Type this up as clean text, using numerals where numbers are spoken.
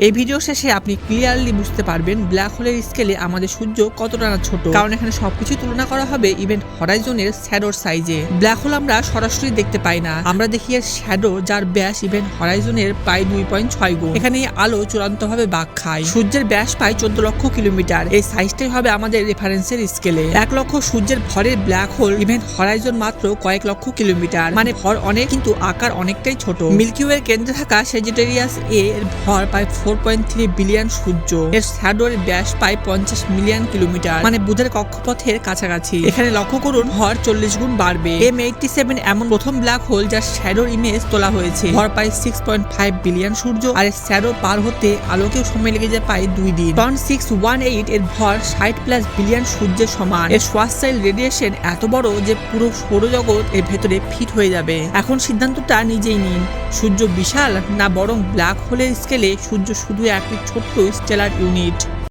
এই ভিডিও শেষে আপনি ক্লিয়ারলি বুঝতে পারবেন ব্ল্যাক হোলের স্কেলে আমাদের সূর্য কতটা না ছোট, কারণ এখানে সবকিছু তুলনা করা হবে ইভেন্ট হরাইজনের শ্যাডোর সাইজে। ব্ল্যাক হোল আমরা সরাসরি দেখতে পাই না, আমরা দেখি এর শ্যাডো, যার ব্যাস ইভেন্ট হরাইজনের প্রায় 2.6 গুণ। এখানে এই আলো চূড়ান্তভাবে বাঁক খায়। সূর্যের ব্যাস প্রায় 14 লক্ষ কিলোমিটার। এই সাইজটাই হবে আমাদের রেফারেন্সের স্কেলে। 1 লক্ষ সূর্যের ভরের ব্ল্যাক হোল ইভেন্ট হরাইজন মাত্র কয়েক লক্ষ কিলোমিটার, মানে ভর অনেক কিন্তু আকার অনেকটাই ছোট। মিল্কি ওয়ের কেন্দ্রে থাকা সেজিটেরিয়াস এ এর ভর প্রায় 4.3 বিলিয়ন সূর্য। এর শ্যাডোর ব্যাস প্রায় 50 মিলিয়ন কিলোমিটার, মানে বুধের কক্ষপথের কাছাকাছি। এখানে লক্ষ্য করুন ভর 40 গুণ বাড়বে। M87 এমন প্রথম ব্ল্যাক হোল যার শ্যাডোর ইমেজ তোলা হয়েছে। ভর প্রায় 6.5 বিলিয়ন সূর্য, আর এর শ্যাডো পার হতে আলোকেও সময় লেগে যায় প্রায় 2 দিন। 618 এর ভর 60+ বিলিয়ন সূর্যের সমান। এর সোয়াসাইল রেডিয়েশন এত বড় যে পুরো সৌরজগৎ এর ভেতরে ফিট হয়ে যাবে। এখন সিদ্ধান্তটা নিজেই নিন, সূর্য বিশাল না বরং ব্ল্যাক হোলের স্কেলে সূর্য শুধু একটি ছোট্ট স্টেলার ইউনিট।